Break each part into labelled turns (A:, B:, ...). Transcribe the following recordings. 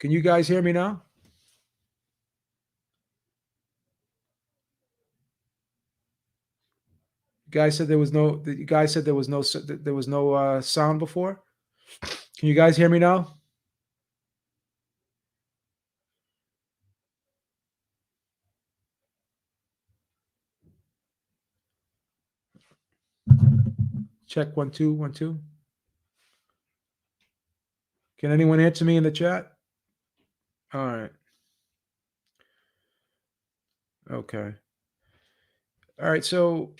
A: Can you guys hear me now? You guys said there was no. You guys said there was no sound before. Can you guys hear me now? Check 1 2 1 2. Can anyone answer me in the chat? All right. Okay. All right. So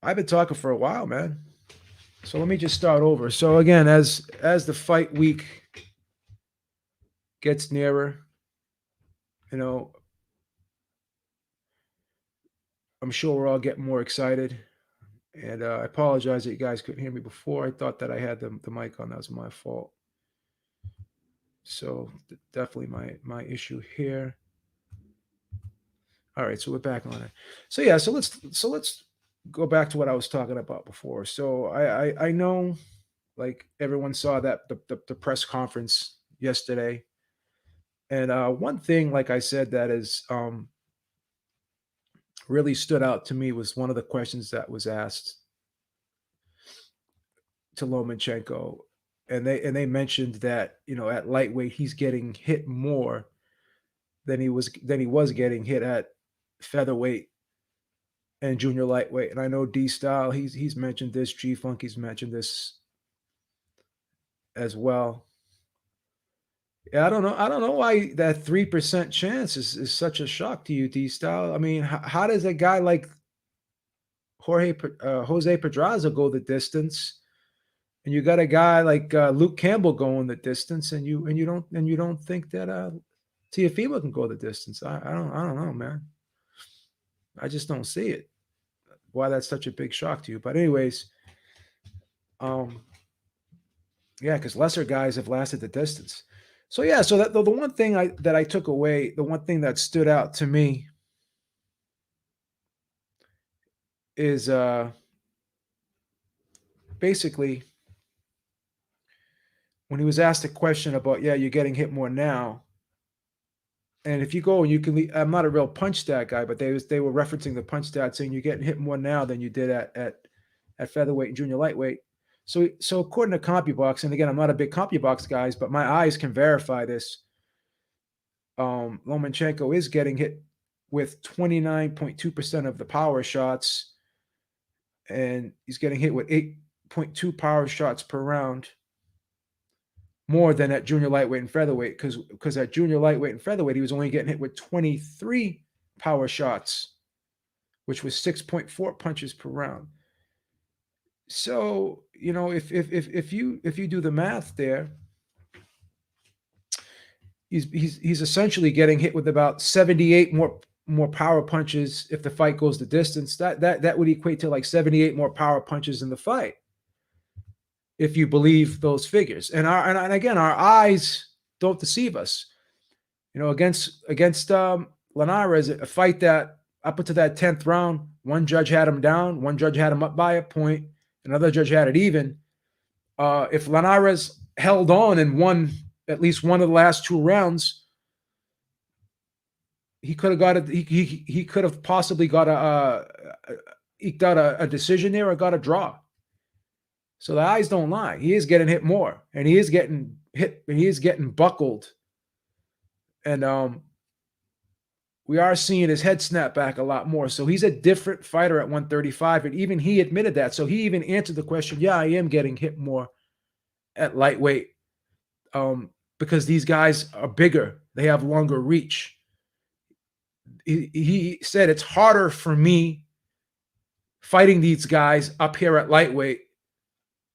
A: I've been talking for a while, man. So let me just start over. So again, as the fight week gets nearer, you know, I'm sure we're all getting more excited. And I apologize that you guys couldn't hear me before. I thought that I had the mic on. That was my fault. So definitely my issue here. All right, so we're back on it. So yeah, so let's go back to what I was talking about before. So I know, like everyone saw that the press conference yesterday, and one thing, like I said, that is really stood out to me was one of the questions that was asked to Lomanchenko, and they mentioned that at lightweight he's getting hit more than he was getting hit at featherweight and junior lightweight. And I know D Style, he's mentioned this, G Funk, he's mentioned this as well. Yeah, I don't know why that 3% chance is such a shock to you, D Style. I mean, how does a guy like Jose Pedraza go the distance, and you got a guy like Luke Campbell going the distance, and you don't think that Teofimo can go the distance? I don't know, man. I just don't see it. Why that's such a big shock to you? But anyways, um, yeah, because lesser guys have lasted the distance. So yeah, so that the one thing I took away, the one thing that stood out to me is basically when he was asked a question about, yeah, you're getting hit more now. And if you go and you can, I'm not a real punch stat guy, but they were referencing the punch stat, saying you're getting hit more now than you did at featherweight and junior lightweight. So according to CompuBox, and again, I'm not a big CompuBox guys, but my eyes can verify this. Lomanchenko is getting hit with 29.2% of the power shots, and he's getting hit with 8.2 power shots per round, more than at junior lightweight and featherweight. Because at junior lightweight and featherweight, he was only getting hit with 23 power shots, which was 6.4 punches per round. So if you do the math there, he's essentially getting hit with about 78 more power punches if the fight goes the distance. That would equate to like 78 more power punches in the fight, if you believe those figures. And again, our eyes don't deceive us. Against Linares, a fight that up into that 10th round, one judge had him down, one judge had him up by a point, another judge had it even. If Linares held on and won at least one of the last two rounds, he could have got it. He could have possibly got eked out a decision there or got a draw. So the eyes don't lie. He is getting hit more, and he is getting hit, and he is getting buckled, and we are seeing his head snap back a lot more. So he's a different fighter at 135, and even he admitted that. So he even answered the question, "Yeah, I am getting hit more at lightweight." Because these guys are bigger, they have longer reach. He said it's harder for me fighting these guys up here at lightweight.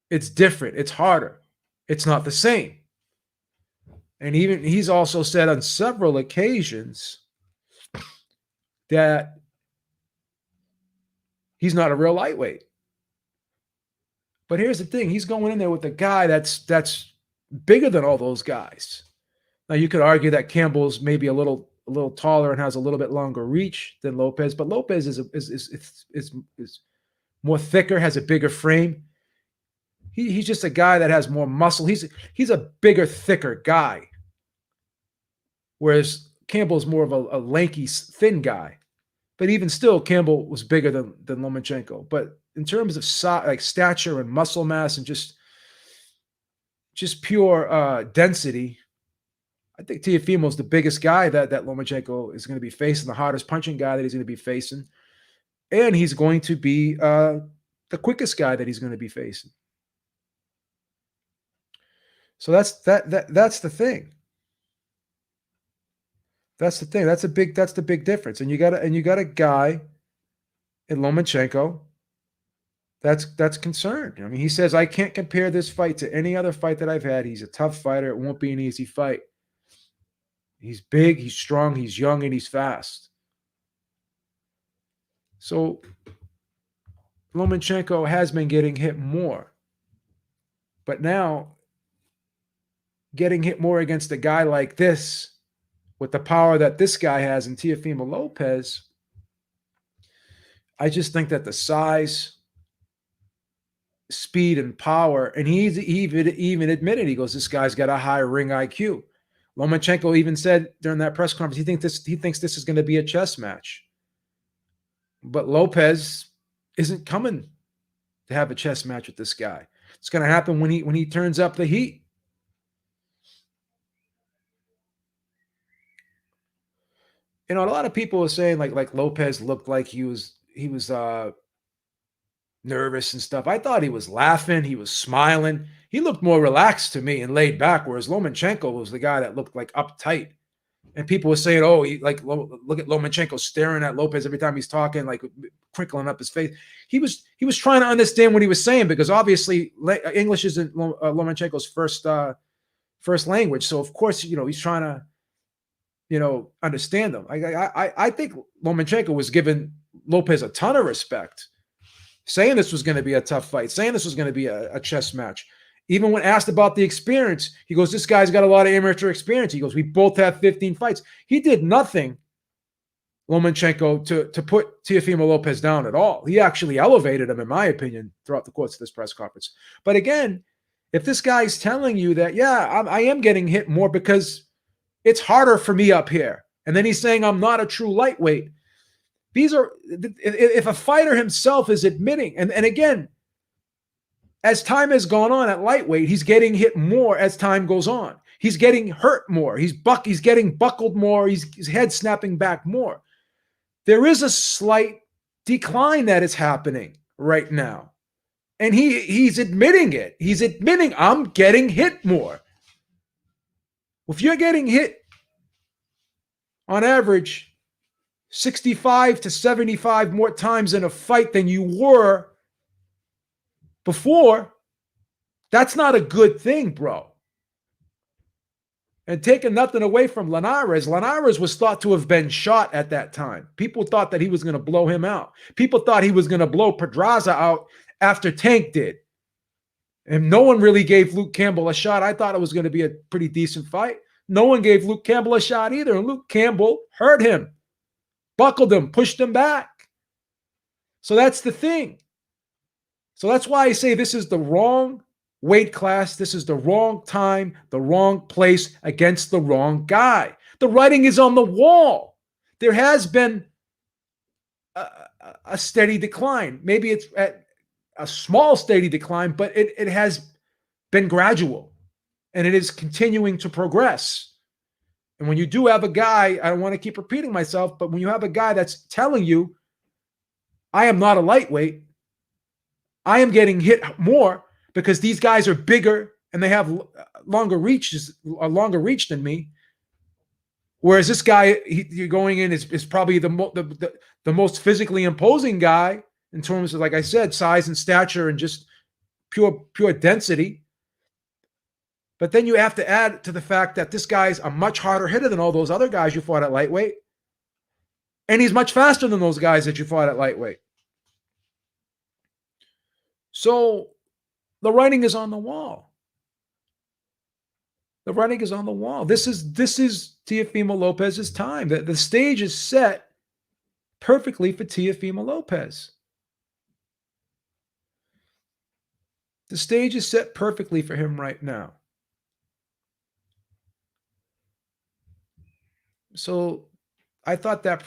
A: It's different. It's harder. It's not the same. And even he's also said on several occasions that he's not a real lightweight. But here's the thing: he's going in there with a guy that's bigger than all those guys. Now you could argue that Campbell's maybe a little taller and has a little bit longer reach than Lopez, but Lopez is more thicker, has a bigger frame. He's just a guy that has more muscle. He's a bigger, thicker guy. whereas Campbell's more of a lanky, thin guy. But even still, Campbell was bigger than Lomachenko. But in terms of like stature and muscle mass and just pure density, I think Teofimo's the biggest guy that Lomachenko is going to be facing, the hardest punching guy that he's going to be facing, and he's going to be the quickest guy that he's going to be facing. So that's the thing. That's the thing. That's the big difference. And you got a guy in Lomanchenko that's concerned. I mean, he says, I can't compare this fight to any other fight that I've had. He's a tough fighter. It won't be an easy fight. He's big, he's strong, he's young, and he's fast. So Lomanchenko has been getting hit more. But now, getting hit more against a guy like this, with the power that this guy has in Teofimo Lopez, I just think that the size, speed, and power, and he even admitted, he goes, this guy's got a high ring IQ. Lomachenko even said during that press conference, he thinks this is going to be a chess match. But Lopez isn't coming to have a chess match with this guy. It's going to happen when he turns up the heat. You know, a lot of people are saying like Lopez looked like he was nervous and stuff. I thought he was laughing, he was smiling. He looked more relaxed to me and laid back, whereas Lomachenko was the guy that looked like uptight. And people were saying, "Oh, look at Lomachenko staring at Lopez every time he's talking, like crinkling up his face." He was trying to understand what he was saying, because obviously English isn't Lomachenko's first language. So of course, he's trying to understand them. I think Lomachenko was giving Lopez a ton of respect, saying this was going to be a tough fight, saying this was going to be a chess match. Even when asked about the experience, he goes, this guy's got a lot of amateur experience. He goes, we both have 15 fights. He did nothing, Lomanchenko, to put Teofimo Lopez down at all. He actually elevated him, in my opinion, throughout the course of this press conference. But again, if this guy's telling you that, yeah, I am getting hit more because it's harder for me up here, and then he's saying I'm not a true lightweight. If a fighter himself is admitting, and again, as time has gone on at lightweight, he's getting hit more as time goes on. He's getting hurt more. He's getting buckled more. His head snapping back more. There is a slight decline that is happening right now. And he's admitting it. He's admitting, I'm getting hit more. If you're getting hit on average 65 to 75 more times in a fight than you were before, that's not a good thing, bro. And taking nothing away from Linares, Linares was thought to have been shot at that time. People thought that he was going to blow him out. People thought he was going to blow Pedraza out after Tank did. And no one really gave Luke Campbell a shot. I thought it was going to be a pretty decent fight. No one gave Luke Campbell a shot either. And Luke Campbell hurt him, buckled him, pushed him back. So that's the thing. So that's why I say this is the wrong weight class. This is the wrong time, the wrong place against the wrong guy. The writing is on the wall. There has been a steady decline. Maybe it's at a small steady decline, but it has been gradual, and it is continuing to progress. And when you do have a guy, I don't want to keep repeating myself, but when you have a guy that's telling you, I am not a lightweight, I am getting hit more because these guys are bigger and they have a longer reach than me. Whereas this guy, you're going in, is probably the most physically imposing guy in terms of, like I said, size and stature and just pure density. But then you have to add to the fact that this guy's a much harder hitter than all those other guys you fought at lightweight. And he's much faster than those guys that you fought at lightweight. So the writing is on the wall. The writing is on the wall. This is Teofimo Lopez's time. The stage is set perfectly for Teofimo Lopez. The stage is set perfectly for him right now. So I thought that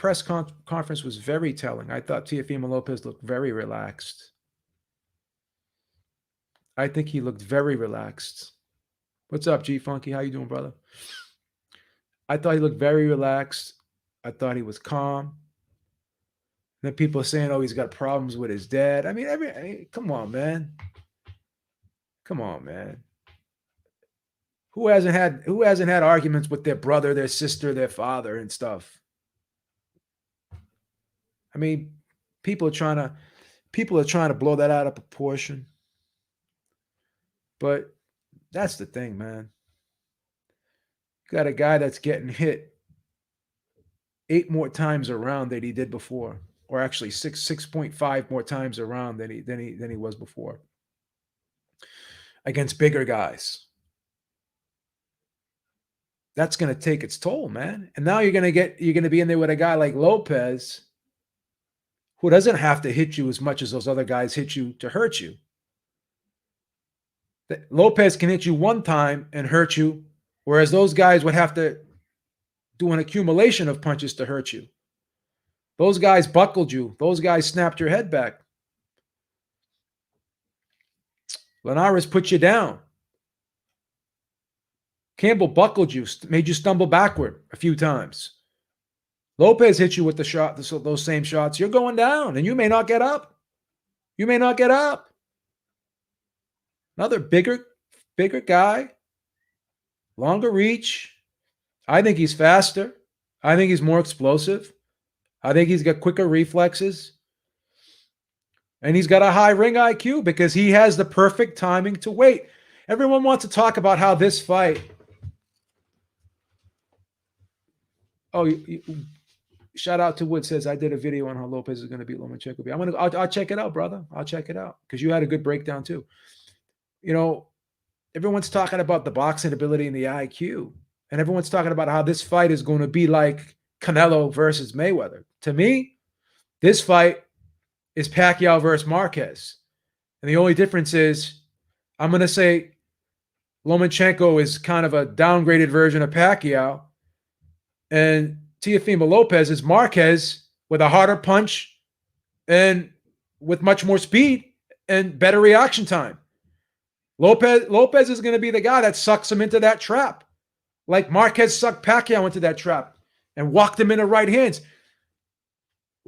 A: conference was very telling. I thought Teofimo Lopez looked very relaxed. I think he looked very relaxed. What's up, G Funky? How you doing, brother? I thought he looked very relaxed. I thought he was calm. Then people are saying, "Oh, he's got problems with his dad." I mean, come on, man. Come on, man. Who hasn't had arguments with their brother, their sister, their father, and stuff? I mean, people are trying to blow that out of proportion. But that's the thing, man. You got a guy that's getting hit 8 more times around than he did before, or actually 6.5 more times around than he was before against bigger guys. That's going to take its toll, man. And now you're going to be in there with a guy like Lopez, who doesn't have to hit you as much as those other guys hit you to hurt you. Lopez can hit you one time and hurt you, whereas those guys would have to do an accumulation of punches to hurt you. Those guys buckled you. Those guys snapped your head back. Linares put you down. Campbell buckled you, made you stumble backward a few times. Lopez hit you with the shot, those same shots. You're going down, and you may not get up. You may not get up. Another bigger guy, longer reach. I think he's faster. I think he's more explosive. I think he's got quicker reflexes. And he's got a high ring IQ because he has the perfect timing to wait. Everyone wants to talk about how this fight. Oh, shout out to Wood says I did a video on how Lopez is going to beat Lomanchenko. I'll check it out, brother. I'll check it out because you had a good breakdown too. You know, everyone's talking about the boxing ability and the IQ, and everyone's talking about how this fight is going to be like Canelo versus Mayweather. To me, this fight is Pacquiao versus Marquez. And the only difference is I'm going to say Lomachenko is kind of a downgraded version of Pacquiao, and Teofimo Lopez is Marquez with a harder punch and with much more speed and better reaction time. Lopez is going to be the guy that sucks him into that trap, like Marquez sucked Pacquiao into that trap and walked him into right hands.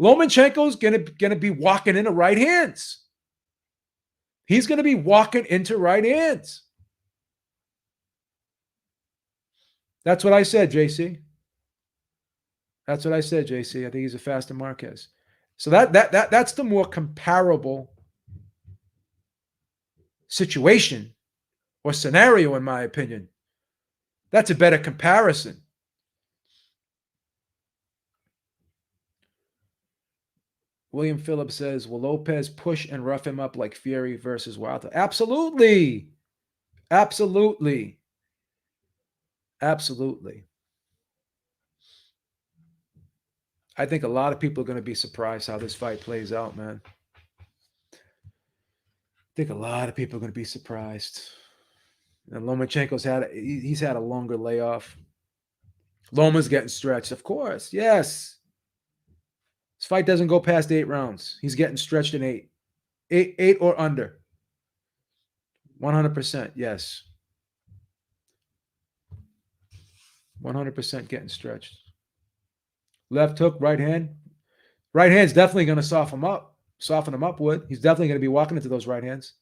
A: Lomachenko's going to be walking into right hands. He's going to be walking into right hands. That's what I said, JC. That's what I said, JC. I think he's a faster Marquez. So that's the more comparable situation or scenario, in my opinion. That's a better comparison. William Phillips says, will Lopez push and rough him up like Fury versus Wilder? Absolutely. Absolutely. Absolutely. I think a lot of people are going to be surprised how this fight plays out, man. I think a lot of people are going to be surprised. And Lomachenko's he's had a longer layoff. Loma's getting stretched, of course. Yes. This fight doesn't go past 8 rounds. He's getting stretched in 8. 8 or under. 100%, yes. 100% getting stretched. Left hook, right hand. Right hand's definitely going to soften him up. Wood. He's definitely going to be walking into those right hands.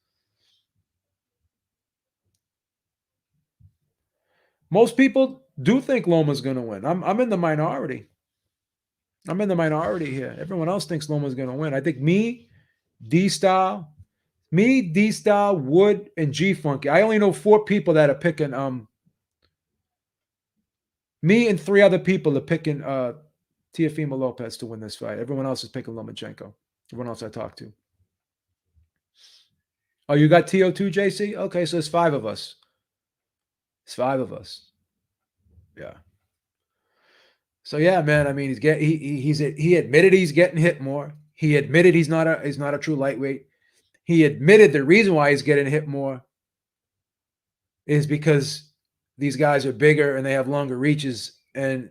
A: Most people do think Loma's going to win. I'm in the minority. I'm in the minority here. Everyone else thinks Loma's going to win. I think me, D-Style, Wood, and G-Funky. I only know 4 people that are picking me and 3 other people are picking Teofimo Lopez to win this fight. Everyone else is picking Lomachenko. Everyone else I talk to. Oh, you got TO2, JC? Okay, so it's 5 of us. It's 5 of us. Yeah. So yeah, man. I mean, he admitted he's getting hit more. He admitted he's not a true lightweight. He admitted the reason why he's getting hit more is because these guys are bigger and they have longer reaches, and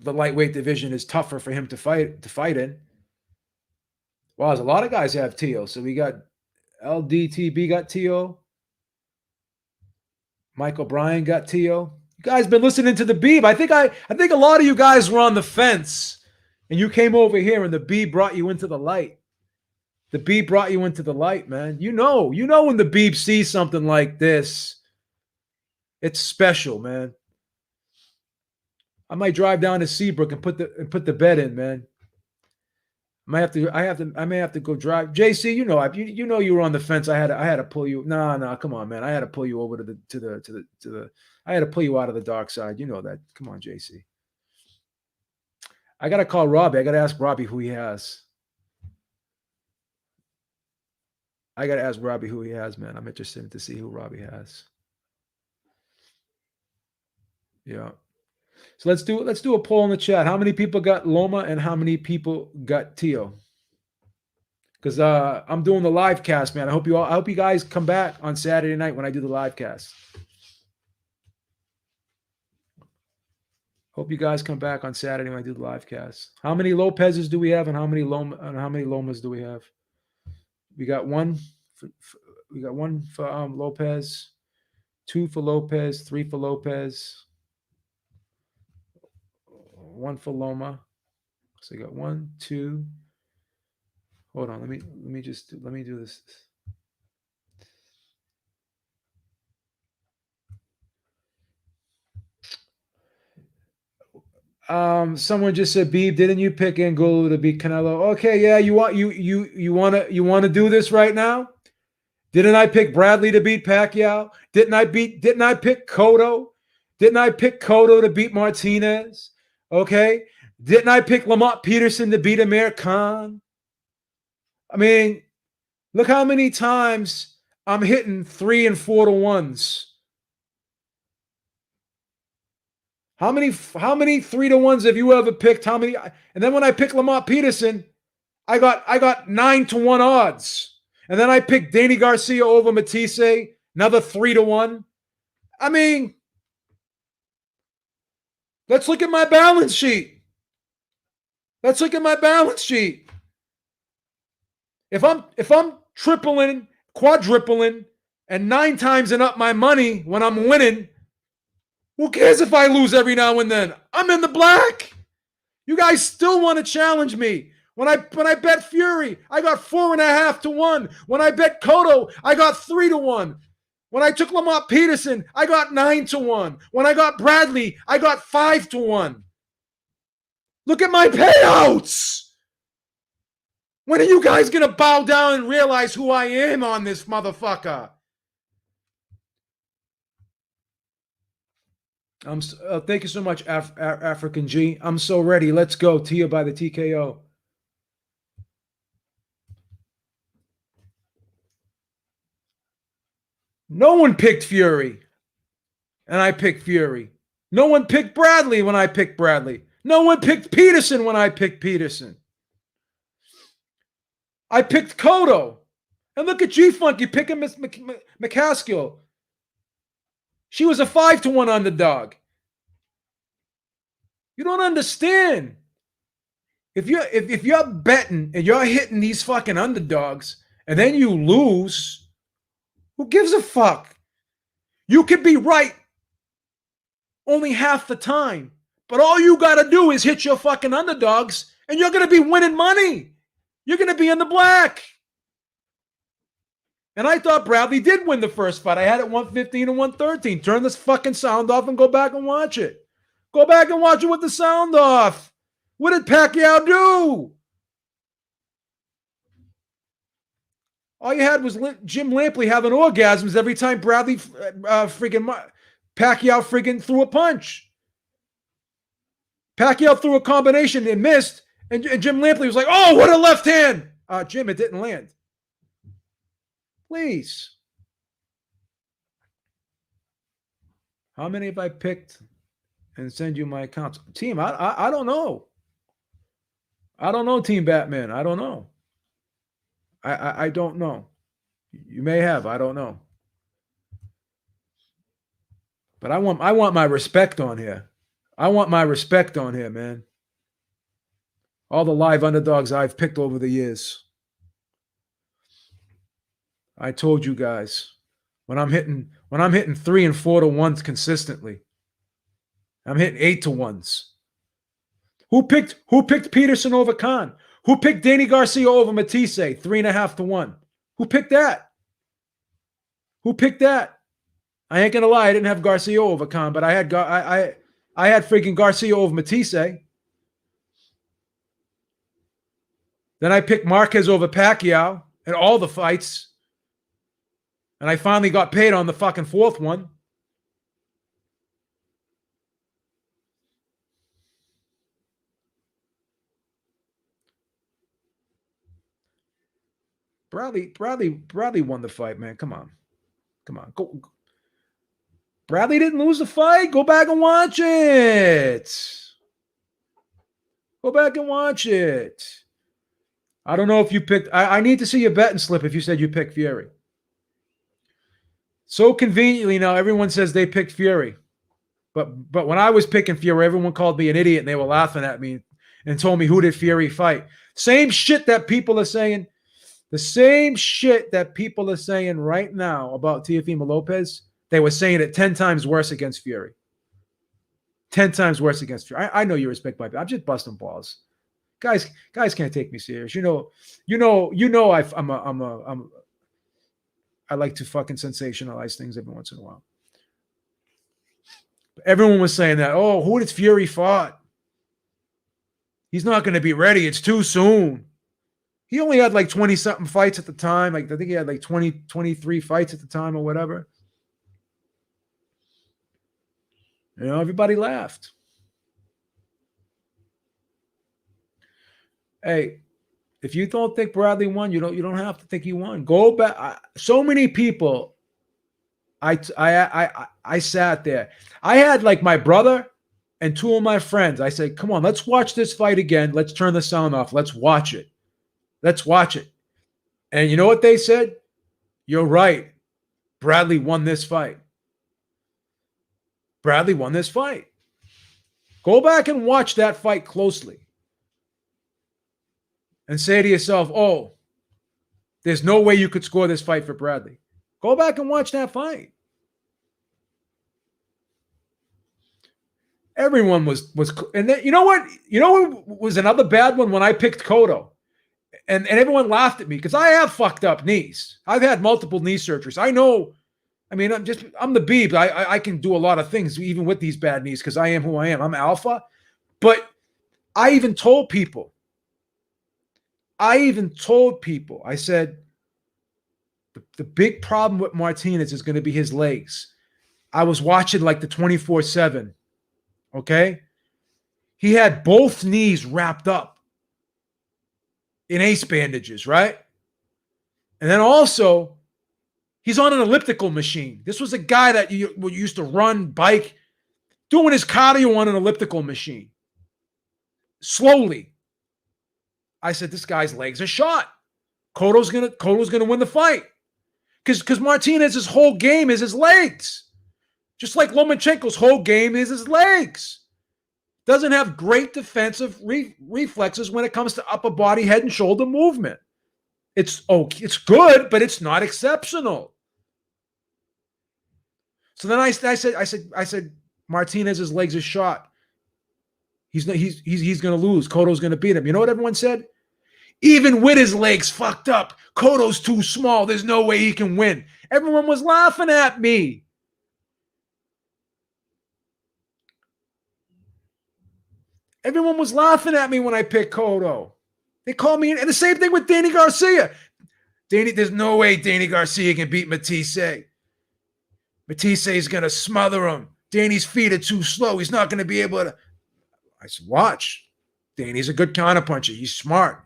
A: the lightweight division is tougher for him to fight in. Wow, there's a lot of guys have Tio. So we got LDTB got Tio. Michael Bryan got Tio. You guys been listening to the Beeb. I think a lot of you guys were on the fence, and you came over here, and the Beeb brought you into the light. The Beeb brought you into the light, man. You know when the Beeb sees something like this, it's special, man. I might drive down to Seabrook and put the bed in, man. I may have to go drive. JC, you know you were on the fence. I had to pull you. No, come on, man. I had to pull you over to the. I had to pull you out of the dark side. You know that. Come on, JC. I gotta call Robbie. I gotta ask Robbie who he has. I gotta ask Robbie who he has, man. I'm interested to see who Robbie has. Yeah. So let's do a poll in the chat. How many people got Loma and how many people got Tio? Because I'm doing the live cast, man. I hope you guys come back on Saturday night when I do the live cast. Hope you guys come back on Saturday when I do the live cast. How many Lopez's do we have, and how many Lomas do we have? We got one. We got one for Lopez, 2 for Lopez, 3 for Lopez, 1 for Loma. So you got 1, 2. Hold on. Let me do this. Someone just said, Beeb, didn't you pick Angulo to beat Canelo? Okay, yeah, you want to do this right now? Didn't I pick Bradley to beat Pacquiao? Didn't I pick Cotto? Didn't I pick Cotto to beat Martinez? Okay. Didn't I pick Lamont Peterson to beat Amir Khan? I mean, look how many times I'm hitting 3 and 4 to 1s. How many 3 to 1s have you ever picked? How many? And then when I pick Lamont Peterson, I got 9 to 1 odds. And then I picked Danny Garcia over Matisse, another 3 to 1. I mean, let's look at my balance sheet. Let's look at my balance sheet. If I'm tripling, quadrupling, and 9 times and up my money when I'm winning, who cares if I lose every now and then? I'm in the black. You guys still want to challenge me. When I bet Fury, I got 4.5 to 1. When I bet Cotto, I got 3 to 1. When I took Lamont Peterson, I got 9 to 1. When I got Bradley, I got 5 to 1. Look at my payouts. When are you guys going to bow down and realize who I am on this motherfucker? Thank you so much, African G. I'm so ready. Let's go. Tia by the TKO. No one picked Fury, and I picked Fury. No one picked Bradley when I picked Bradley. No one picked Peterson when I picked Peterson. I picked Cotto. And look at G-Funky picking Miss McCaskill. She was a 5 to 1 underdog. You don't understand. If you're betting and you're hitting these fucking underdogs and then you lose, who gives a fuck? You could be right only half the time, but all you got to do is hit your fucking underdogs and you're going to be winning money. You're going to be in the black. And I thought Bradley did win the first fight. I had it 115 and 113. Turn this fucking sound off and go back and watch it. Go back and watch it with the sound off. What did Pacquiao do? All you had was Jim Lampley having orgasms every time Bradley Pacquiao freaking threw a punch. Pacquiao threw a combination and missed, and Jim Lampley was like, "Oh, what a left hand!" Jim, it didn't land. Please. How many have I picked and send you my accounts? Team, I don't know. I don't know, Team Batman. I don't know. I don't know. You may have. I don't know. But I want my respect on here. I want my respect on here, man. All the live underdogs I've picked over the years. I told you guys when I'm hitting 3 and 4 to 1s consistently. I'm hitting 8 to 1s. Who picked Peterson over Khan? Who picked Danny Garcia over Matisse 3.5 to 1? Who picked that? Who picked that? I ain't gonna lie, I didn't have Garcia over Khan, but I had freaking Garcia over Matisse. Then I picked Marquez over Pacquiao in all the fights. And I finally got paid on the fucking fourth one. Bradley won the fight, man. Come on. Go. Bradley didn't lose the fight. Go back and watch it. Go back and watch it. I don't know if you picked. I need to see your betting slip if you said you picked Fury. So conveniently now, everyone says they picked Fury. But when I was picking Fury, everyone called me an idiot and they were laughing at me and told me, who did Fury fight? Same shit that people are saying. The same shit that people are saying right now about Teofimo Lopez, they were saying it 10 times worse against Fury. 10 times worse against Fury. I know you respect my. I'm just busting balls. Guys can't take me serious. I like to fucking sensationalize things every once in a while. But everyone was saying that, oh, who did Fury fought? He's not going to be ready. It's too soon. He only had like 20-something fights at the time. Like I think he had like 23 fights at the time or whatever. Everybody laughed. Hey, if you don't think Bradley won, you don't have to think he won. Go back. So many people. I sat there. I had like my brother and 2 of my friends. I said, "Come on, let's watch this fight again. Let's turn the sound off. Let's watch it. Let's watch it." And you know what they said? You're right. Bradley won this fight. Bradley won this fight. Go back and watch that fight closely. And say to yourself, oh, there's no way you could score this fight for Bradley. Go back and watch that fight. Everyone was and then, you know what was another bad one when I picked Cotto. And everyone laughed at me because I have fucked up knees. I've had multiple knee surgeries. I know. I mean, I'm the Beeb. I can do a lot of things even with these bad knees because I am who I am. I'm alpha. But I even told people, I said, the big problem with Martinez is going to be his legs. I was watching like the 24/7. Okay. He had both knees wrapped up in ace bandages, right? And then also, he's on an elliptical machine. This was a guy that used to run, bike, doing his cardio on an elliptical machine. Slowly. I said, this guy's legs are shot. Cotto's gonna win the fight. Because Martinez's whole game is his legs. Just like Lomanchenko's whole game is his legs. Doesn't have great defensive reflexes when it comes to upper body, head, and shoulder movement. It's good, but it's not exceptional. So then I said, Martinez's legs are shot. He's going to lose. Cotto's going to beat him. You know what everyone said? Even with his legs fucked up, Cotto's too small. There's no way he can win. Everyone was laughing at me. Everyone was laughing at me when I picked Cotto. They called me, and the same thing with Danny Garcia. There's no way Danny Garcia can beat Matisse. Matisse is going to smother him. Danny's feet are too slow. He's not going to be able to. I said, watch. Danny's a good counterpuncher. He's smart.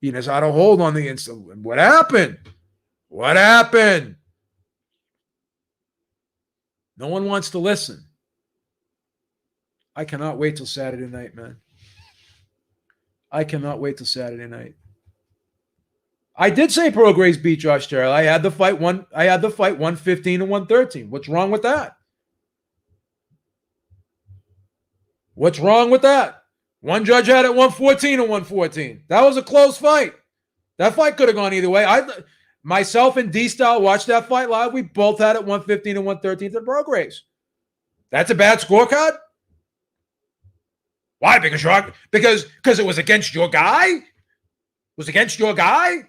A: He knows how to hold on the instant. What happened? What happened? No one wants to listen. I cannot wait till Saturday night, man. I cannot wait till Saturday night. I did say Prograis beat Josh Terrell. I had the fight 115 to 113. What's wrong with that? What's wrong with that? One judge had it 114 and 114. That was a close fight. That fight could have gone either way. Myself and D-Style watched that fight live. We both had it 115 and 113 to the Prograis. That's a bad scorecard? Why? Because it was against your guy? It was against your guy?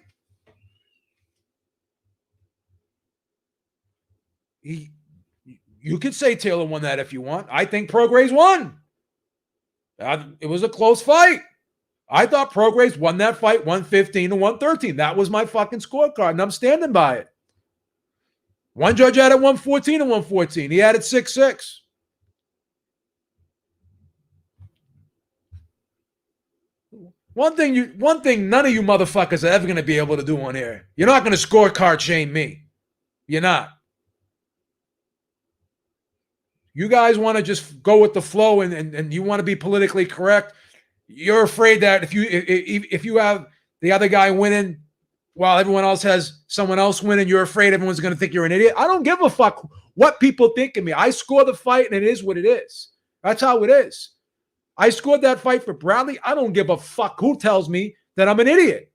A: You could say Taylor won that if you want. I think Prograis won. It was a close fight. I thought Prograis won that fight 115 to 113. That was my fucking scorecard, and I'm standing by it. One judge had it 114 to 114. He had it 6-6. One thing none of you motherfuckers are ever going to be able to do on here. You're not going to scorecard shame me. You're not. You guys want to just go with the flow and you want to be politically correct. You're afraid that if you have the other guy winning while everyone else has someone else winning, you're afraid everyone's going to think you're an idiot. I don't give a fuck what people think of me. I score the fight and it is what it is. That's how it is. I scored that fight for Bradley. I don't give a fuck who tells me that I'm an idiot.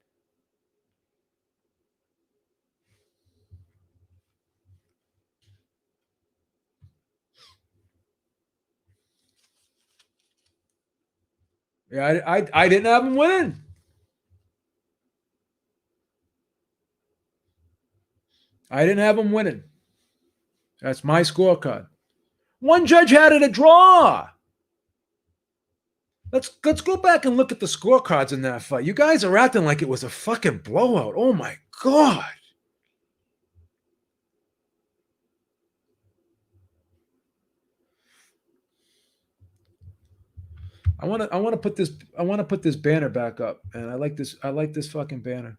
A: Yeah, I didn't have him winning. I didn't have him winning. That's my scorecard. One judge had it a draw. Let's go back and look at the scorecards in that fight. You guys are acting like it was a fucking blowout. Oh my God. I want to put this banner back up, and I like this fucking banner.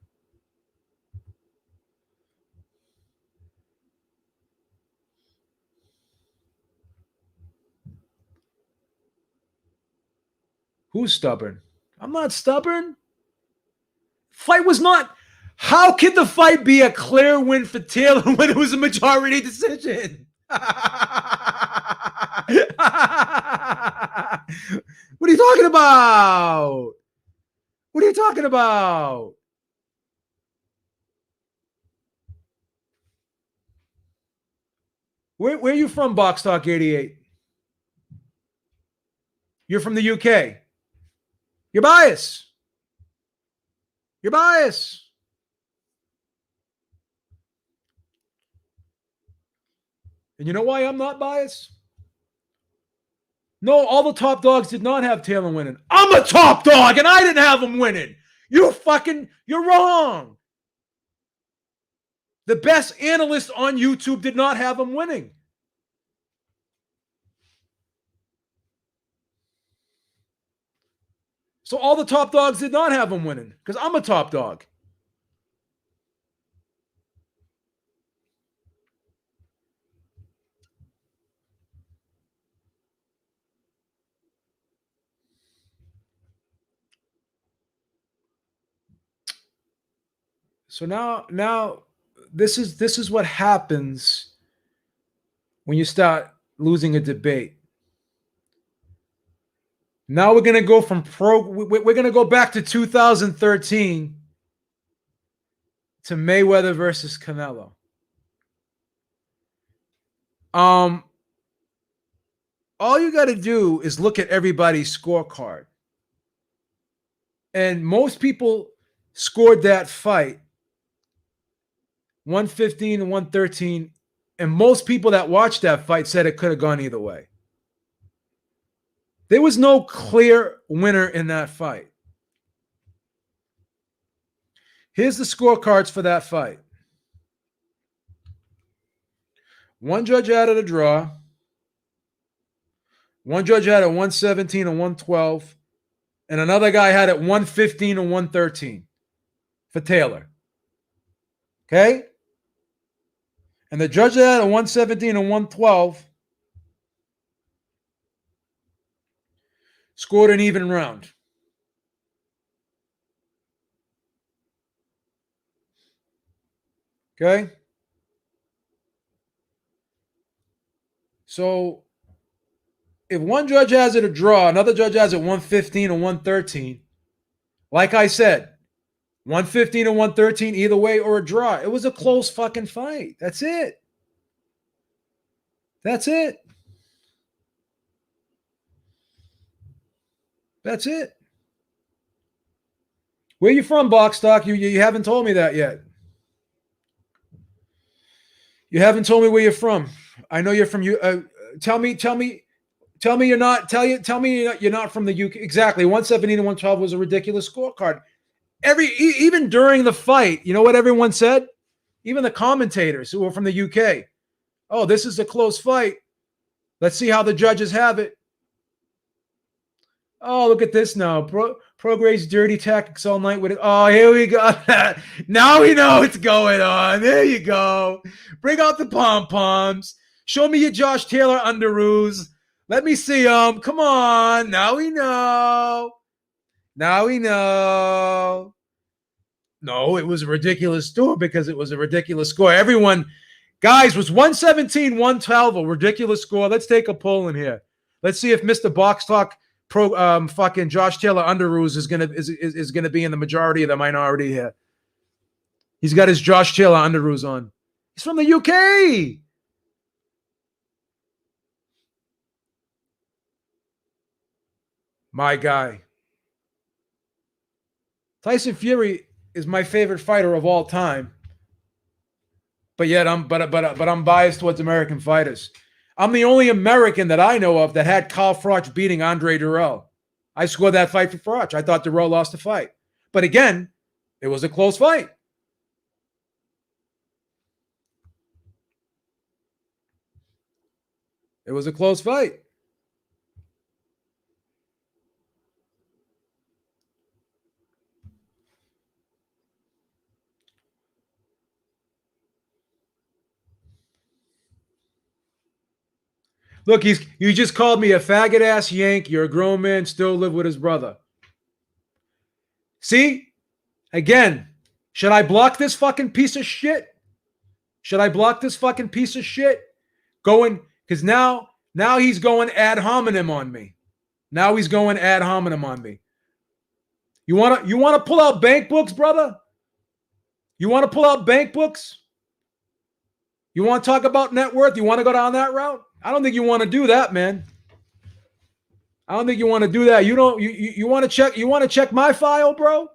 A: Who's stubborn? I'm not stubborn. Fight was not. How could the fight be a clear win for Taylor when it was a majority decision? What are you talking about? What are you talking about? Where are you from, Box Talk 88? You're from the UK. You're biased. You're biased. And you know why I'm not biased? No, all the top dogs did not have Taylor winning. I'm a top dog, and I didn't have him winning. You're wrong. The best analyst on YouTube did not have him winning. So all the top dogs did not have him winning because I'm a top dog. So now this is what happens when you start losing a debate. Now we're going to go we're going to go back to 2013 to Mayweather versus Canelo. All you got to do is look at everybody's scorecard. And most people scored that fight 115 and 113. And most people that watched that fight said it could have gone either way. There was no clear winner in that fight. Here's the scorecards for that fight. One judge had it a draw. One judge had it 117 and 112. And another guy had it 115 and 113 for Taylor. Okay? And the judge that had it 117 and 112 scored an even round. Okay? So If one judge has it a draw, another judge has it 115 or 113. Like I said, 115 or 113 either way or a draw. It was a close fucking fight. That's it. That's it. That's it. Where you from, Boxstock? You haven't told me that yet. You haven't told me where you're from. I know you're from you. Tell me you're not. Tell me you're not from the UK. Exactly. 117 to 112 was a ridiculous scorecard. Even during the fight, you know what everyone said? Even the commentators who were from the UK. Oh, this is a close fight. Let's see how the judges have it. Oh, look at this now. Progray's dirty tactics all night with it. Oh, here we go. Now we know what's going on. There you go. Bring out the pom-poms. Show me your Josh Taylor underoos. Let me see them. Come on. Now we know. Now we know. No, it was a ridiculous score because it was a ridiculous score. Everyone, guys, was 117, 112 a ridiculous score? Let's take a poll in here. Let's see if Mr. Box Talk fucking Josh Taylor underoos is gonna be in the majority of the minority here. He's got his Josh Taylor underoos on. He's from the UK. My guy. Tyson Fury is my favorite fighter of all time. But yet I'm biased towards American fighters. I'm the only American that I know of that had Carl Froch beating Andre Durrell. I scored that fight for Froch. I thought Durrell lost the fight. But again, it was a close fight. It was a close fight. Look, you just called me a faggot ass yank. You're a grown man, still live with his brother. See? Again, should I block this fucking piece of shit? Should I block this fucking piece of shit? Because now he's going ad hominem on me. Now he's going ad hominem on me. You wanna pull out bank books, brother? You want to pull out bank books? You want to talk about net worth? You want to go down that route? I don't think you want to do that, man. I don't think you want to do that. You want to check my file, bro?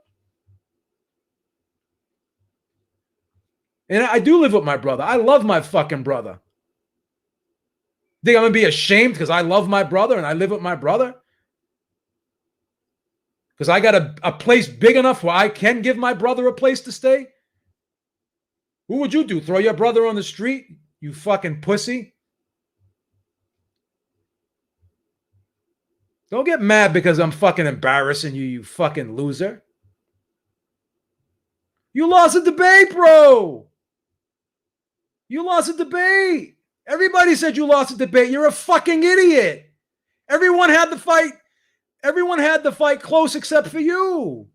A: And I do live with my brother. I love my fucking brother. Think I'm going to be ashamed because I love my brother and I live with my brother? Because I got a place big enough where I can give my brother a place to stay? What would you do? Throw your brother on the street? You fucking pussy. Don't get mad because I'm fucking embarrassing you, you fucking loser. You lost a debate, bro. You lost a debate. Everybody said you lost a debate. You're a fucking idiot. Everyone had the fight. Everyone had the fight close except for you.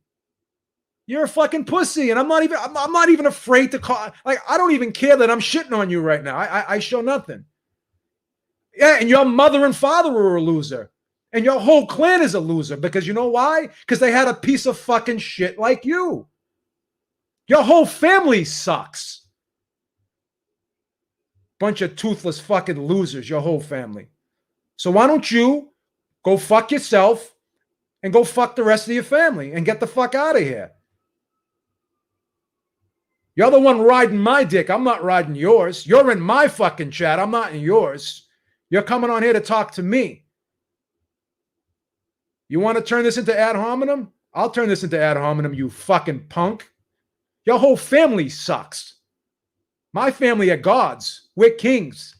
A: You're a fucking pussy, and I'm not even afraid to call. Like, I don't even care that I'm shitting on you right now. I show nothing. Yeah, and your mother and father were a loser. And your whole clan is a loser because you know why? Because they had a piece of fucking shit like you. Your whole family sucks. Bunch of toothless fucking losers, your whole family. So why don't you go fuck yourself and go fuck the rest of your family and get the fuck out of here? You're the one riding my dick. I'm not riding yours. You're in my fucking chat. I'm not in yours. You're coming on here to talk to me. You want to turn this into ad hominem? I'll turn this into ad hominem, you fucking punk. Your whole family sucks. My family are gods. We're kings.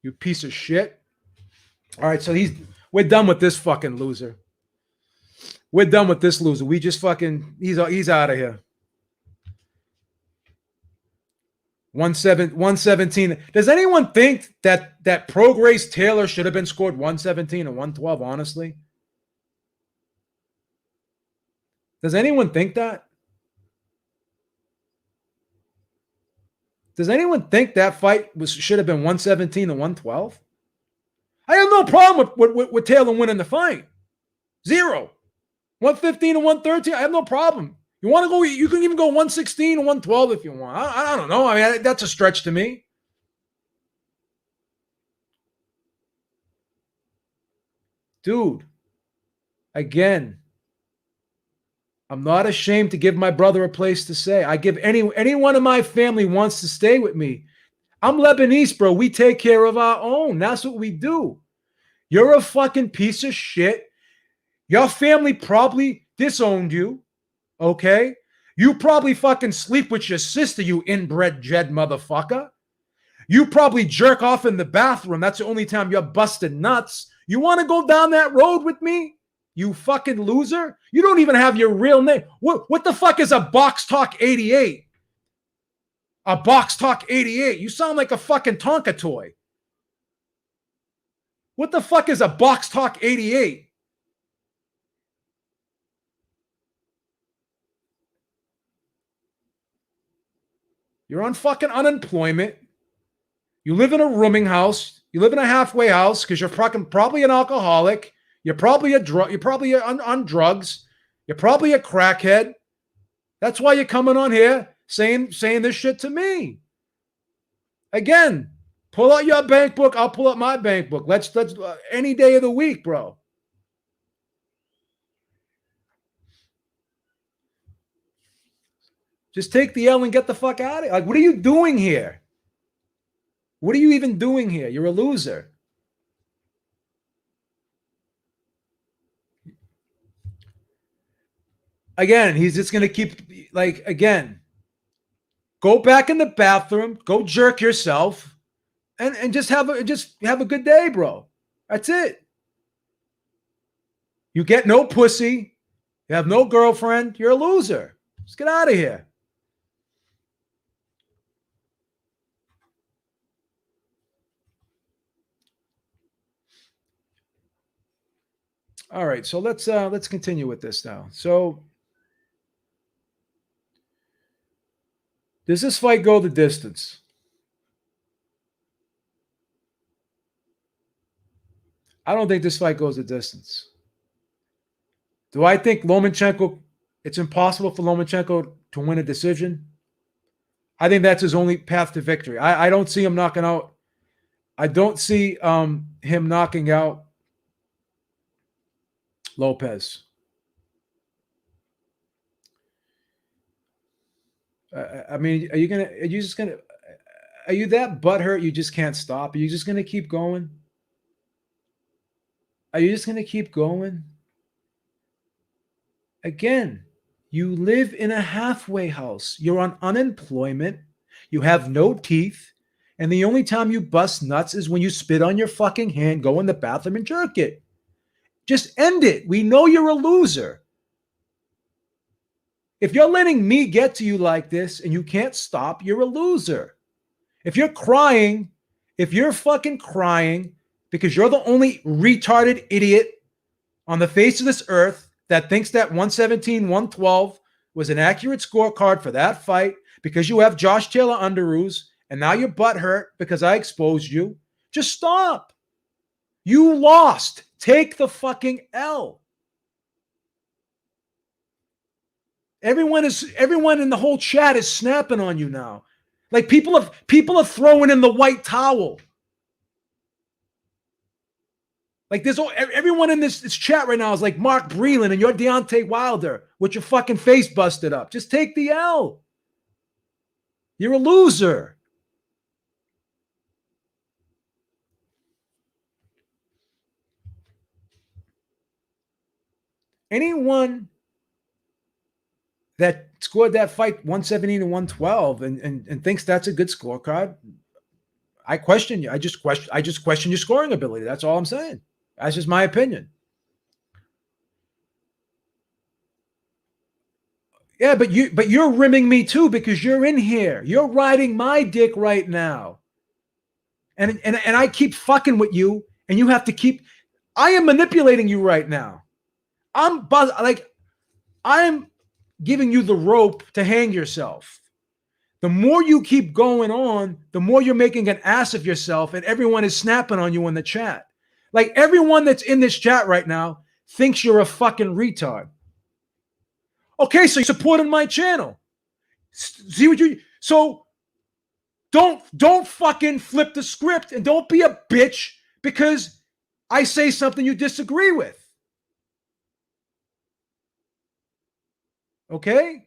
A: You piece of shit. All right, so we're done with this fucking loser. We're done with this loser. We just fucking, he's out of here. 117. Does anyone think that Prograis Taylor should have been scored 117 and 112, honestly? Does anyone think that? Does anyone think that fight should have been 117 and 112? I have no problem with Taylor winning the fight. Zero. 115 and 113, I have no problem. You want to go, you can even go 116 and 112 if you want. I don't know. I mean, that's a stretch to me. Dude, again, I'm not ashamed to give my brother a place to stay. I give anyone in my family wants to stay with me. I'm Lebanese, bro. We take care of our own. That's what we do. You're a fucking piece of shit. Your family probably disowned you. Okay? You probably fucking sleep with your sister, you inbred Jed motherfucker. You probably jerk off in the bathroom. That's the only time you're busted nuts. You want to go down that road with me? You fucking loser. You don't even have your real name. What the fuck is a Box Talk 88? A Box Talk 88. You sound like a fucking Tonka toy. What the fuck is a Box Talk 88? You're on fucking unemployment. You live in a rooming house. You live in a halfway house because you're fucking probably an alcoholic. You're probably You're probably on drugs. You're probably a crackhead. That's why you're coming on here saying this shit to me. Again, pull out your bank book. I'll pull out my bank book. Let's any day of the week, bro. Just take the L and get the fuck out of here. Like, what are you doing here? What are you even doing here? You're a loser. Again, he's just going to keep, like, again, go back in the bathroom, go jerk yourself, and just have a good day, bro. That's it. You get no pussy. You have no girlfriend. You're a loser. Just get out of here. All right, so let's continue with this now. So, does this fight go the distance? I don't think this fight goes the distance. Do I think Lomanchenko, it's impossible for Lomanchenko to win a decision? I think that's his only path to victory. I don't see him knocking out. I don't see him knocking out Lopez. I mean, are you that butthurt you just can't stop? Are you just gonna keep going? Are you just gonna keep going? Again, you live in a halfway house. You're on unemployment. You have no teeth. And the only time you bust nuts is when you spit on your fucking hand, go in the bathroom and jerk it. Just end it. We know you're a loser. If you're letting me get to you like this and you can't stop, you're a loser. If you're fucking crying because you're the only retarded idiot on the face of this earth that thinks that 117, 112 was an accurate scorecard for that fight because you have Josh Taylor underoos and now you're butthurt because I exposed you, just stop. You lost. Take the fucking L. Everyone in the whole chat is snapping on you now. Like people are throwing in the white towel. Like there's everyone in this chat right now is like Mark Breland and you're Deontay Wilder with your fucking face busted up. Just take the L. You're a loser. Anyone that scored that fight 117 to 112 and thinks that's a good scorecard, I question you. I just question your scoring ability. That's all I'm saying. That's just my opinion. Yeah, but you're rimming me too because you're in here. You're riding my dick right now. And I keep fucking with you and you have to keep I am manipulating you right now. I'm giving you the rope to hang yourself. The more you keep going on, the more you're making an ass of yourself and everyone is snapping on you in the chat. Like everyone that's in this chat right now thinks you're a fucking retard. Okay, so you're supporting my channel. See what you so don't fucking flip the script and don't be a bitch because I say something you disagree with. Okay?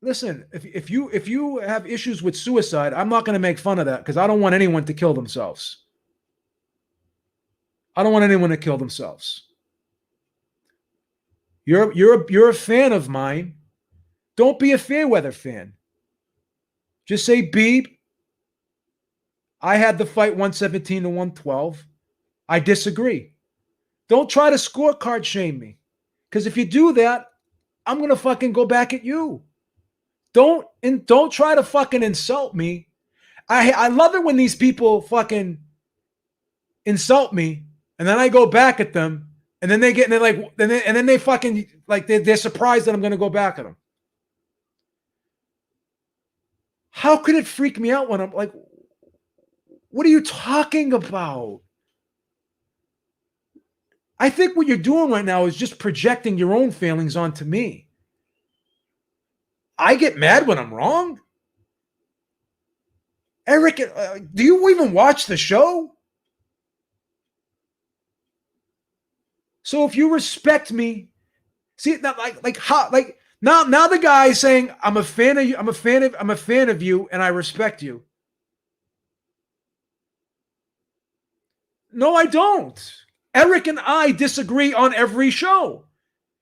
A: Listen, if you have issues with suicide, I'm not going to make fun of that because I don't want anyone to kill themselves. I don't want anyone to kill themselves. You're a fan of mine. Don't be a Fairweather fan. Just say, Beeb, I had the fight 117 to 112. I disagree. Don't try to scorecard shame me. Because if you do that, I'm going to fucking go back at you. Don't try to fucking insult me. I love it when these people fucking insult me and then I go back at them and then they get and they're like and then they fucking like they're surprised that I'm going to go back at them. How could it freak me out when I'm like, what are you talking about? I think what you're doing right now is just projecting your own feelings onto me. I get mad when I'm wrong. Eric, do you even watch the show? So if you respect me, see now now the guy is saying I'm a fan of you, I'm a fan of you, and I respect you. No, I don't. Eric and I disagree on every show.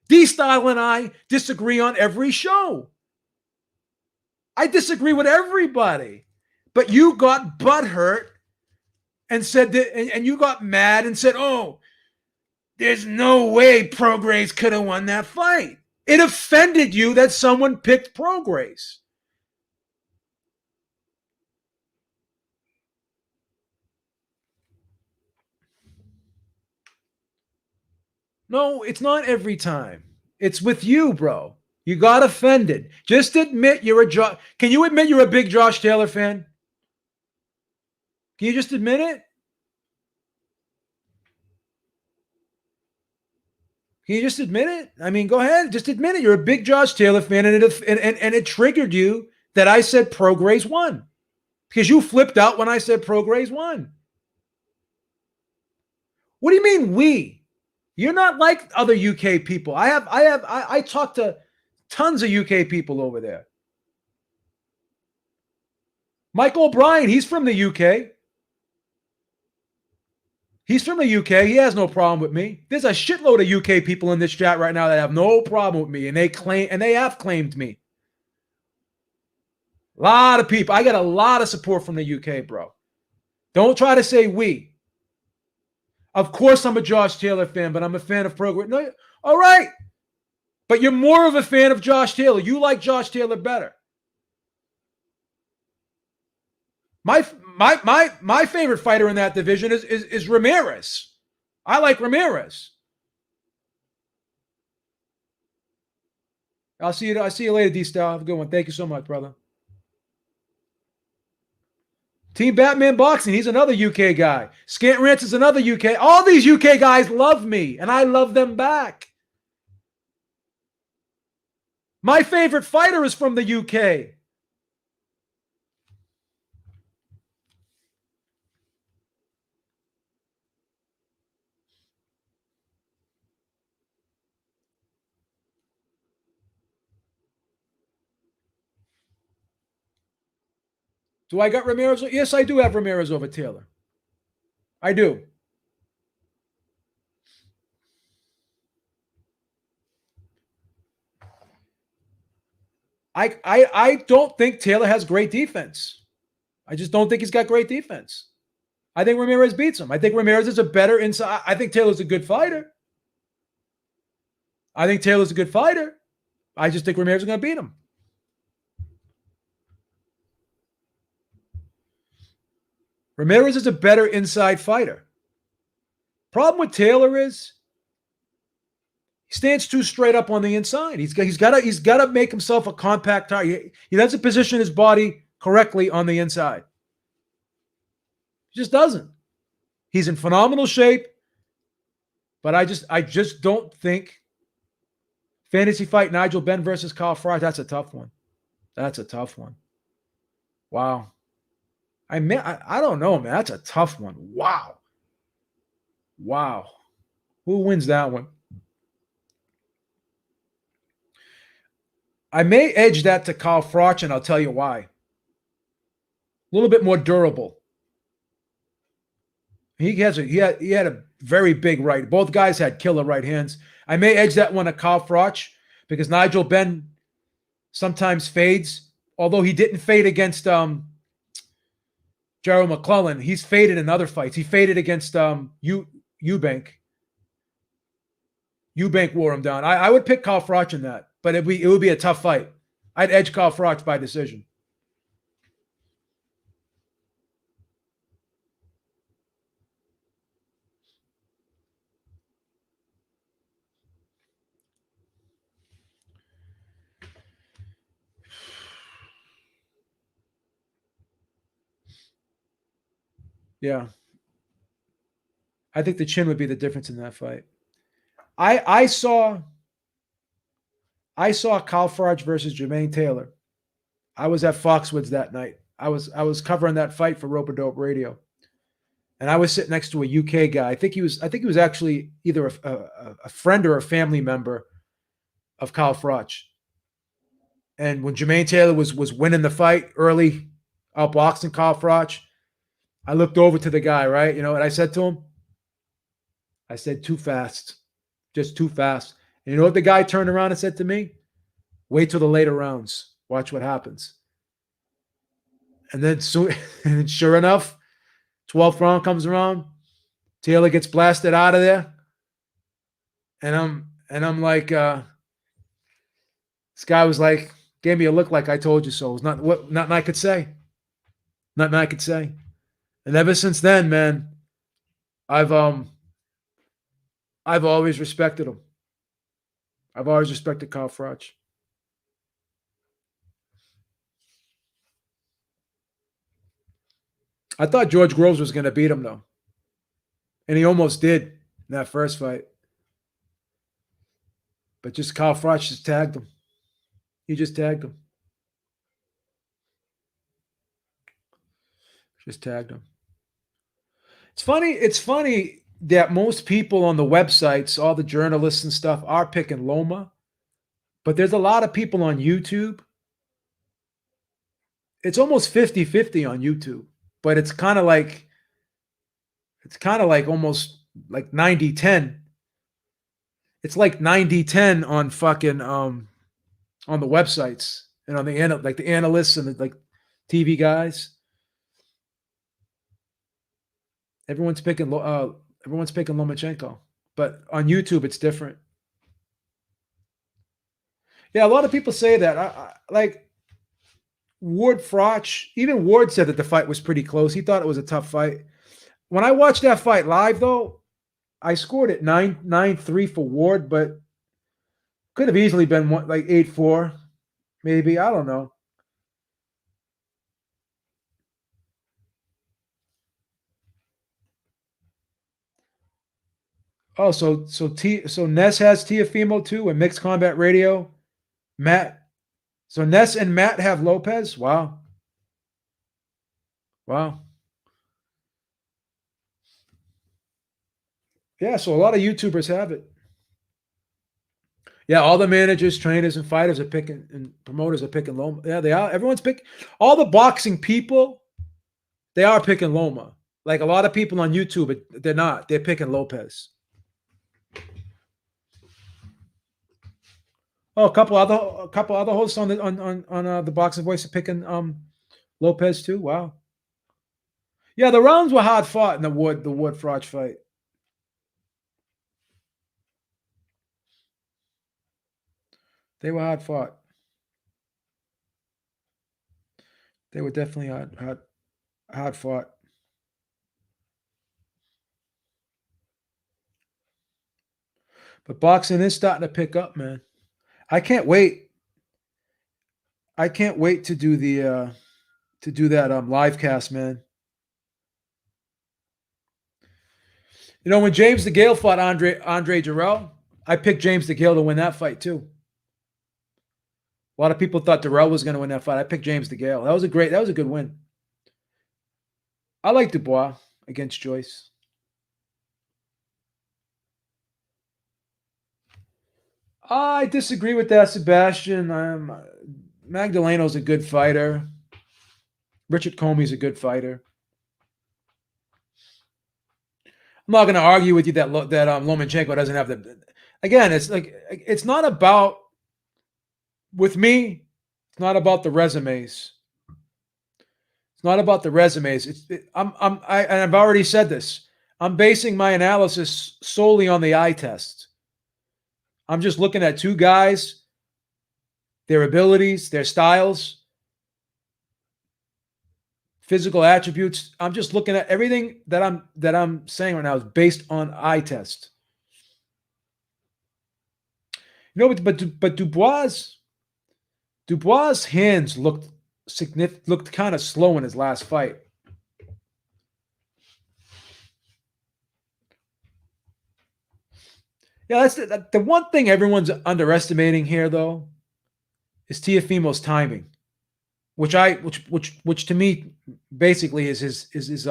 A: D-Style and I disagree on every show. I disagree with everybody. But you got butthurt and said that, and you got mad and said, oh, there's no way Prograis could have won that fight. It offended you that someone picked Prograis. No, it's not every time. It's with you, bro. You got offended. Just admit you're a Can you admit you're a big Josh Taylor fan? Can you just admit it? Can you just admit it? I mean, go ahead. Just admit it. You're a big Josh Taylor fan, and it triggered you that I said Prograis won. Because you flipped out when I said Prograis won. What do you mean we? You're not like other UK people. I talk to tons of UK people over there. Mike O'Brien, he's from the UK. He's from the UK. He has no problem with me. There's a shitload of UK people in this chat right now that have no problem with me, and they have claimed me. A lot of people. I got a lot of support from the UK, bro. Don't try to say we. Of course, I'm a Josh Taylor fan, but I'm a fan of Prograis. No, all right. But you're more of a fan of Josh Taylor. You like Josh Taylor better. My favorite fighter in that division is Ramirez. I like Ramirez. I'll see you later, D-Style. Have a good one. Thank you so much, brother. Team Batman Boxing, he's another UK guy. Scant Rants is another UK. All these UK guys love me, and I love them back. My favorite fighter is from the UK. Do I got Ramirez? Yes, I do have Ramirez over Taylor. I do. I don't think Taylor has great defense. I just don't think he's got great defense. I think Ramirez beats him. I think Ramirez is a better inside. I think Taylor's a good fighter. I think Taylor's a good fighter. I just think Ramirez is going to beat him. Ramirez is a better inside fighter. Problem with Taylor is he stands too straight up on the inside. He's got to make himself a compact target. He doesn't position his body correctly on the inside. He just doesn't. He's in phenomenal shape, but I just don't think fantasy fight Nigel Benn versus Carl Froch. That's a tough one. That's a tough one. Wow. I don't know, man. That's a tough one. Wow. Wow. Who wins that one? I may edge that to Carl Froch, and I'll tell you why. A little bit more durable. He had a very big right. Both guys had killer right hands. I may edge that one to Carl Froch because Nigel Benn sometimes fades. Although he didn't fade against Gerald McClellan, he's faded in other fights. He faded against Eubank. Eubank wore him down. I would pick Carl Froch in that, but it would be a tough fight. I'd edge Carl Froch by decision. Yeah, I think the chin would be the difference in that fight. I I saw I saw Carl Froch versus Jermaine Taylor. I was at Foxwoods that night. I was covering that fight for Rope a Dope Radio, and I was sitting next to a UK guy. I think he was actually either a friend or a family member of Carl Froch. And when Jermaine Taylor was winning the fight early, outboxing Carl Froch, I looked over to the guy, right? And I said to him, I said, too fast, just too fast. And you know what the guy turned around and said to me? Wait till the later rounds. Watch what happens. And then, and sure enough, 12th round comes around. Taylor gets blasted out of there, and I'm like, this guy was like, gave me a look like I told you so. It was nothing I could say. Nothing I could say. And ever since then, man, I've um I've always respected him. I've always respected Carl Froch. I thought George Groves was going to beat him though, and he almost did in that first fight. But just Carl Froch just tagged him. He just tagged him. Just tagged him. It's funny. It's funny that most people on the websites, all the journalists and stuff, are picking Loma, but there's a lot of people on YouTube. It's almost 50-50 on YouTube, but it's kind of like almost like 90-10. It's like 90-10 on fucking on the websites and on the analysts and the like TV guys. Everyone's picking everyone's picking Lomanchenko, but on YouTube it's different. Yeah, a lot of people say that. Like Ward Froch, even Ward said that the fight was pretty close. He thought it was a tough fight. When I watched that fight live, though, I scored it 9-3 for Ward, but could have easily been like 8-4, maybe. I don't know. Oh, so Ness has Tiafimo too and Mixed Combat Radio. Matt. So Ness and Matt have Lopez. Wow. Wow. Yeah, so a lot of YouTubers have it. Yeah, all the managers, trainers, and fighters are picking, and promoters are picking Loma. Yeah, they are. Everyone's picking. All the boxing people, they are picking Loma. Like a lot of people on YouTube, they're not. They're picking Lopez. Oh, a couple other hosts on the Boxing Voice are picking Lopez too. Wow. Yeah, the rounds were hard fought in the Wood Froch fight. They were hard fought. They were definitely hard fought. But boxing is starting to pick up, man. I can't wait. I can't wait to do that live cast, man. You know, when James DeGale fought Andre Jarrell, I picked James DeGale to win that fight too. A lot of people thought Darrell was going to win that fight. I picked James DeGale. That was a good win. I like Dubois against Joyce. I disagree with that, Sebastian. Magdaleno's a good fighter. Richard Comey's a good fighter. I'm not going to argue with you that Lomanchenko doesn't have the. Again, it's not about, with me. It's not about the resumes. It's not about the resumes. I've already said this. I'm basing my analysis solely on the eye test. I'm just looking at two guys, their abilities, their styles, physical attributes. I'm just looking at everything that I'm saying right now is based on eye test. You know, but Dubois' hands looked kind of slow in his last fight. Yeah, that's the one thing everyone's underestimating here, though, is Teofimo's timing, which to me basically is his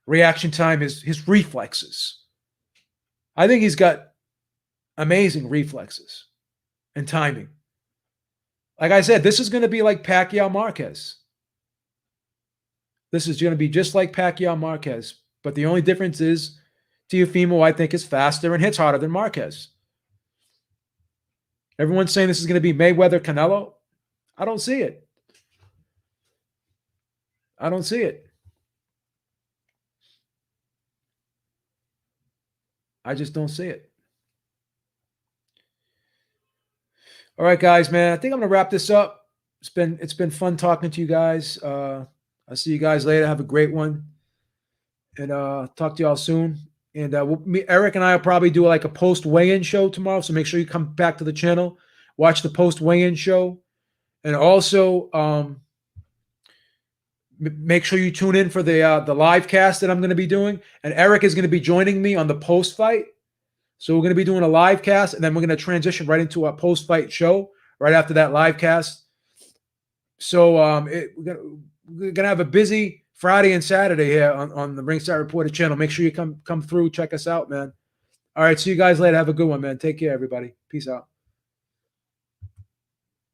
A: reaction time, his reflexes. I think he's got amazing reflexes and timing. Like I said, this is going to be like Pacquiao Marquez. This is going to be just like Pacquiao Marquez, but the only difference is Teofimo, I think, is faster and hits harder than Marquez. Everyone's saying this is going to be Mayweather Canelo. I don't see it. I don't see it. I just don't see it. All right, guys, man. I think I'm going to wrap this up. It's been fun talking to you guys. I'll see you guys later. Have a great one, and talk to y'all soon. And Eric and I will probably do like a post weigh-in show tomorrow. So make sure you come back to the channel, watch the post weigh-in show, and also make sure you tune in for the live cast that I'm going to be doing. And Eric is going to be joining me on the post fight. So we're going to be doing a live cast, and then we're going to transition right into a post fight show right after that live cast. So we're going to have a busy Friday and Saturday here on the Ringside Reporter channel. Make sure you come through, check us out, man. All right, see you guys later. Have a good one, man. Take care, everybody. Peace out.